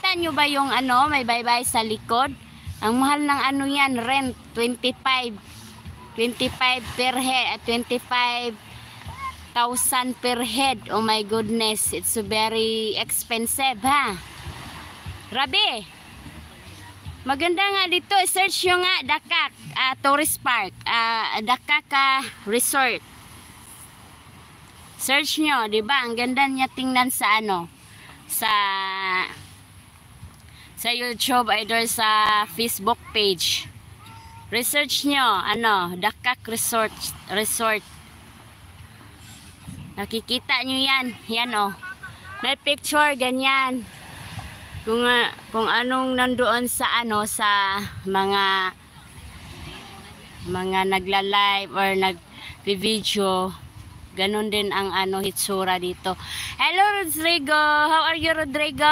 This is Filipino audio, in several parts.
Nakita nyo ba yung ano, may baybay sa likod? Ang mahal ng ano yan, rent, 25 per head, 25,000 per head. Oh my goodness, it's very expensive, ha? Grabe. Maganda nga dito, search nyo nga, Dakak, Tourist Park, Dakak Resort. Search nyo, di ba? Ang ganda niya tingnan sa ano, sa YouTube, either sa Facebook page. Research nyo, ano, Dakak Resort. Nakikita nyo yan. Yan, oh. May picture, ganyan. Kung anong nandoon sa ano, sa mga nagla-live or nag-video, ganun din ang ano, hitsura dito. Hello, Rodrigo. How are you, Rodrigo?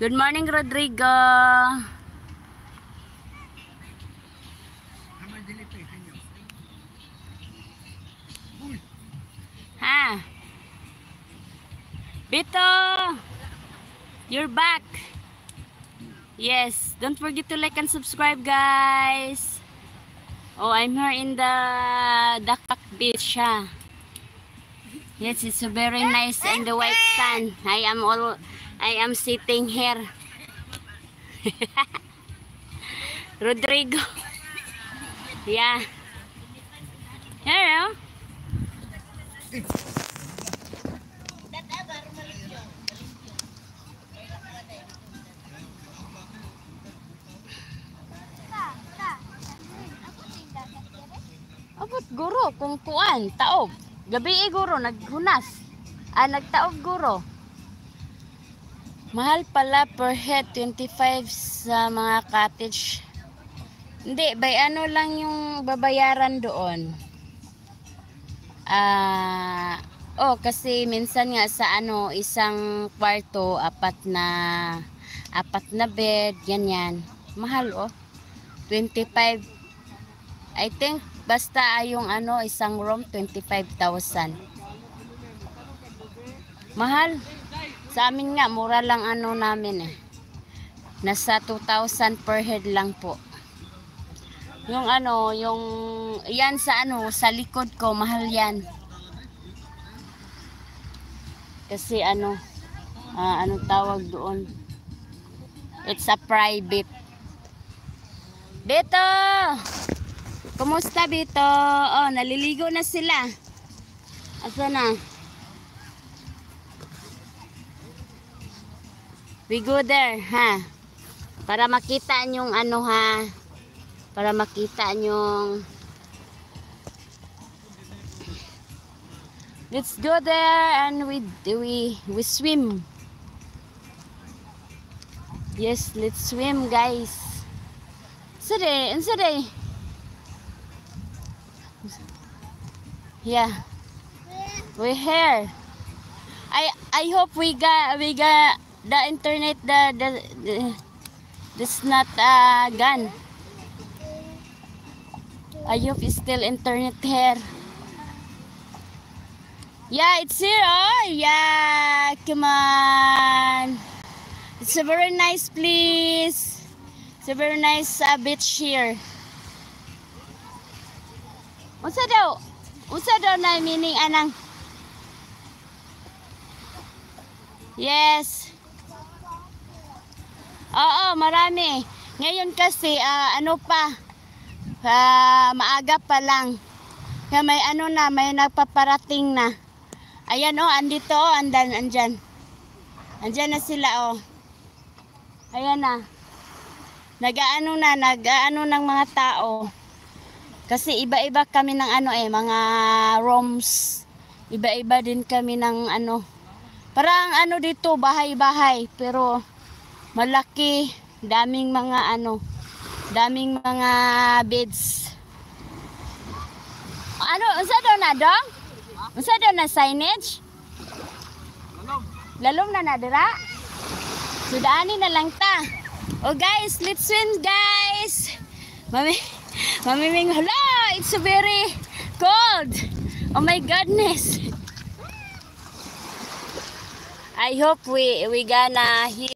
Good morning, Rodrigo. Ha? Bito, you're back. Yes, don't forget to like and subscribe, guys. Oh, I'm here in the Dakak beach, ha. Yes, it's very nice in the white sand. I am sitting here. Rodrigo. Yeah. Hello. Abot guro kung kuan, taob. Gabi guro naghunas. Nagtaob guro. Mahal pala per head 25 sa mga cottage. Hindi, by ano lang yung babayaran doon. Kasi minsan nga sa ano, isang kwarto, apat na bed, ganyan. Mahal, oh. 25. I think basta yung ano, isang room 25,000. Mahal. Sa amin nga, mura lang ano namin eh. Nasa 2,000 per head lang po. Yung ano, yan sa ano, sa likod ko, mahal yan. Kasi ano, anong tawag doon? It's a private. Beto! Kumusta, Beto? Oh, naliligo na sila. Asa na? We go there, ha? Para makita nyong ano, ha? Para makita nyong... Let's go there and we swim. Yes, let's swim, guys. Inside. Yeah. We're here. I hope we got the internet, this not gone. I hope it's still internet here. Yeah, it's here. Oh, yeah. Come on. It's a very nice place. It's a very nice beach here. Unsa daw na meaning anang? Yes. Oo, marami. Ngayon kasi ano pa? Maaga pa lang. Kaya may ano na, may nagpaparating na. Ayan, oh, andito, oh, andyan. Andyan na sila, oh. Ayan na. Nag-aano ng mga tao. Kasi iba-iba kami ng ano mga rooms. Iba-iba din kami ng ano. Parang ano dito, bahay-bahay. Pero malaki. Daming mga beds. Ano, unsa daw na dong? Unsa daw na signage? Lalom na dira. Sudani na lang ta. Oh guys, let's swim, guys. Mamiming, hala, it's very cold. Oh my goodness. I hope we gonna